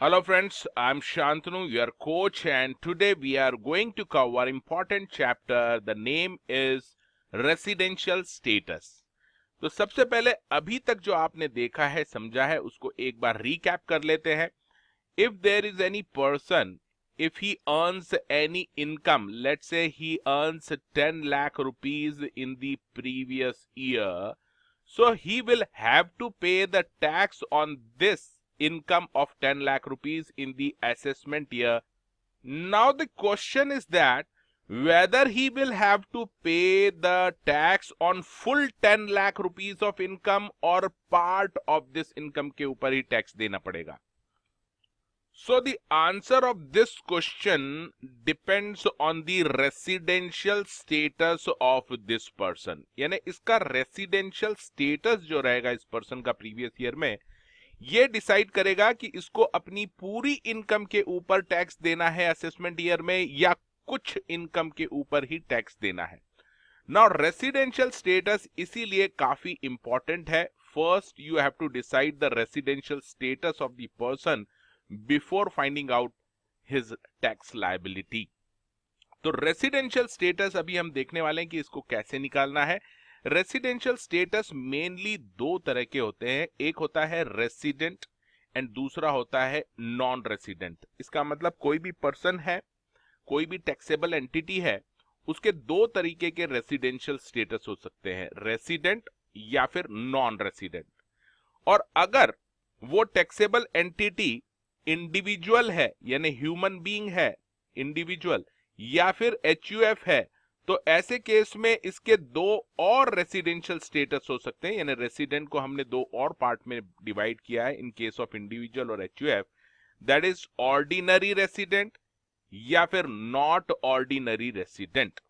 Hello friends, I'm Shantanu, your coach, and today we are going to cover important chapter. The name is residential status. तो सबसे पहले अभी तक जो आपने देखा है, समझा है, उसको एक बार रिकैप कर लेते हैं. If there is any person, if he earns any income, let's say he earns 10 lakh rupees in the previous year, so he will have to pay the tax on this income of 10 lakh rupees in the assessment year. Now the question is that whether he will have to pay the tax on full 10 lakh rupees of income or part of this income के ऊपर ही tax देना पड़ेगा. So the answer of this question depends on the residential status of this person. यानी इसका residential status जो रहेगा इस person का previous year में, ये डिसाइड करेगा कि इसको अपनी पूरी इनकम के ऊपर टैक्स देना है असेसमेंट ईयर में या कुछ इनकम के ऊपर ही टैक्स देना है. नाउ रेसिडेंशियल स्टेटस इसीलिए काफी इंपॉर्टेंट है. First you have to decide the residential status of the person before finding out his tax liability. तो रेसिडेंशियल स्टेटस अभी हम देखने वाले हैं कि इसको कैसे निकालना है. रेसिडेंशियल स्टेटस मेनली दो तरह के होते हैं. एक होता है रेसिडेंट एंड दूसरा होता है नॉन रेसिडेंट. इसका मतलब कोई भी पर्सन है, कोई भी टैक्सेबल एंटिटी है, उसके दो तरीके के रेसिडेंशियल स्टेटस हो सकते हैं, रेसिडेंट या फिर नॉन रेसिडेंट. और अगर वो टैक्सेबल एंटिटी इंडिविजुअल है यानी ह्यूमन बीइंग है इंडिविजुअल या फिर एचयूएफ है, तो ऐसे केस में इसके दो और रेसिडेंशियल स्टेटस हो सकते हैं. यानी रेसिडेंट को हमने दो और पार्ट में डिवाइड किया है इन केस ऑफ इंडिविजुअल और HUF. That is ordinary resident या फिर not ordinary resident.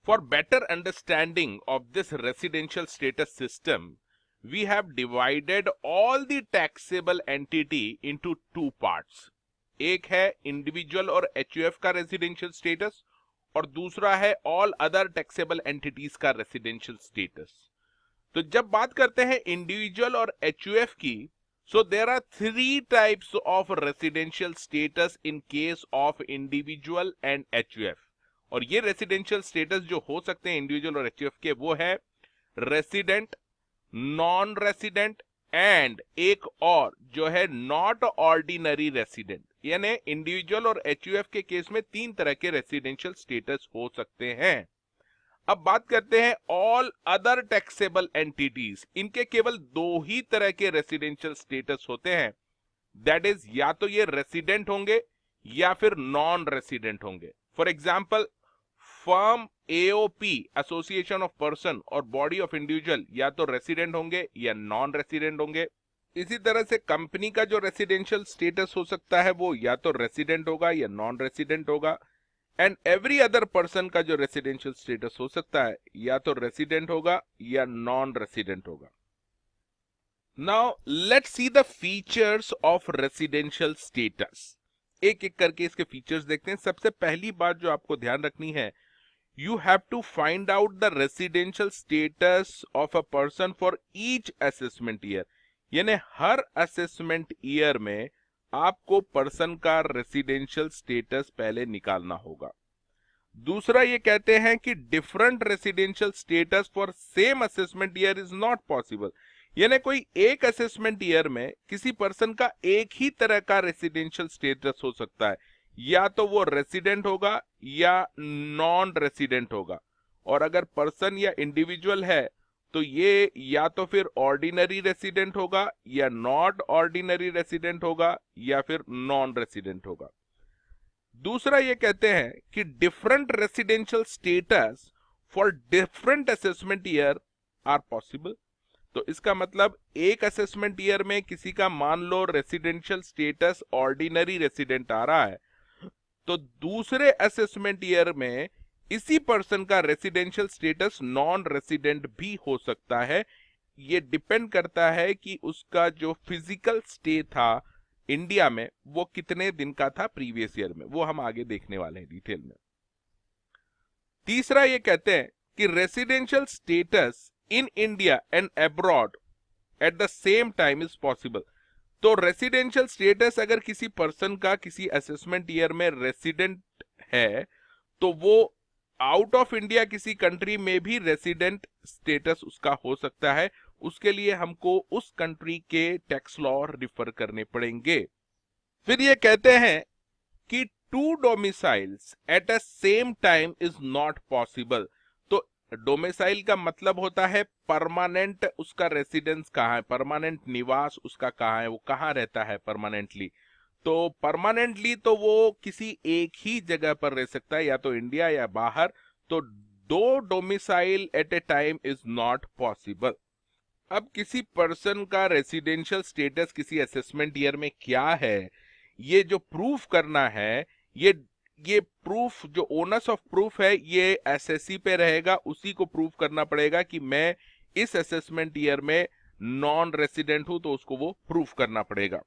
For better understanding of this residential status system, we have divided all the taxable entity into two parts. एक है individual और HUF का residential status और दूसरा है ऑल अदर टैक्सेबल एंटिटीज का रेसिडेंशियल स्टेटस. तो जब बात करते हैं इंडिविजुअल और एचयूएफ की, so there are three types of residential status in case of individual and HUF. और ये रेसिडेंशियल स्टेटस जो हो सकते हैं इंडिविजुअल और एचयूएफ के, वो है रेसिडेंट, नॉन रेसिडेंट एंड एक और जो है नॉट ऑर्डिनरी रेसिडेंट. यानी इंडिविजुअल और एचयूएफ के केस में तीन तरह के रेसिडेंशियल स्टेटस हो सकते हैं. अब बात करते हैं ऑल अदर टैक्सेबल एंटिटीज. इनके केवल दो ही तरह के रेसिडेंशियल स्टेटस होते हैं. दैट इज या तो ये रेसिडेंट होंगे या फिर नॉन रेसिडेंट होंगे. For example firm, AOP, association of person और बॉडी ऑफ इंडिविजुअल या तो रेसिडेंट होंगे या नॉन रेसिडेंट होंगे. इसी तरह से कंपनी का जो रेसिडेंशियल स्टेटस हो सकता है वो या तो रेसिडेंट होगा या नॉन रेसिडेंट होगा. एंड एवरी अदर पर्सन का जो रेसिडेंशियल स्टेटस हो सकता है या तो रेसिडेंट होगा या नॉन रेसिडेंट होगा. Now let's see the features of residential status. एक एक करके इसके फीचर्स देखते हैं. सबसे पहली बात जो आपको ध्यान रखनी है, you have to find out the residential status of a person for each assessment year. यानी हर असेसमेंट ईयर में आपको पर्सन का रेसिडेंशियल स्टेटस पहले निकालना होगा. दूसरा ये कहते हैं कि different residential status for same assessment year is not possible. यानी कोई एक असेसमेंट ईयर में किसी पर्सन का एक ही तरह का रेसिडेंशियल स्टेटस हो सकता है, या तो वो रेसिडेंट होगा या नॉन रेसिडेंट होगा. और अगर पर्सन या इंडिविजुअल है तो ये या तो फिर ऑर्डिनरी रेसिडेंट होगा या नॉट ऑर्डिनरी रेसिडेंट होगा या फिर नॉन रेसिडेंट होगा. दूसरा ये कहते हैं कि different residential status for different assessment year are possible. तो इसका मतलब एक असेसमेंट ईयर में किसी का मान लो रेसिडेंशियल स्टेटस ऑर्डिनरी रेसिडेंट आ रहा है, तो दूसरे असेसमेंट ईयर में इसी पर्सन का रेसिडेंशियल स्टेटस नॉन रेसिडेंट भी हो सकता है. ये डिपेंड करता है कि उसका जो फिजिकल स्टे था इंडिया में वो कितने दिन का था प्रीवियस ईयर में. वो हम आगे देखने वाले हैं डिटेल में. तीसरा ये कहते हैं कि residential status in India and abroad at the same time is possible. तो रेसिडेंशियल स्टेटस अगर किसी पर्सन का किसी असेसमेंट ईयर में रेसिडेंट है तो वो आउट ऑफ इंडिया किसी कंट्री में भी रेसिडेंट स्टेटस उसका हो सकता है। उसके लिए हमको उस कंट्री के टैक्स लॉ रिफर करने पड़ेंगे। फिर ये कहते हैं कि two domiciles at a same time is not possible. तो डोमिसाइल का मतलब होता है परमानेंट, उसका रेसिडेंस कहाँ है, परमानेंट निवास उसका कहाँ है, वो कहाँ रहता है परमानेंटली। तो परमानेंटली तो वो किसी एक ही जगह पर रह सकता है, या तो इंडिया या बाहर। तो दो domicile at a time is not possible. अब किसी पर्सन का रेसिडेंशियल स्टेटस किसी असेसमेंट ईयर में क्या है, ये जो प्रूफ करना है, ये प्रूफ जो ओनर्स ऑफ प्रूफ है ये एसएससी पे रहेगा। उसी को प्रूफ करना पड़ेगा कि मैं इस असेसमेंट ईयर में नॉन रेसिडेंट हूं, तो उसको वो प्रूफ करना पड़ेगा।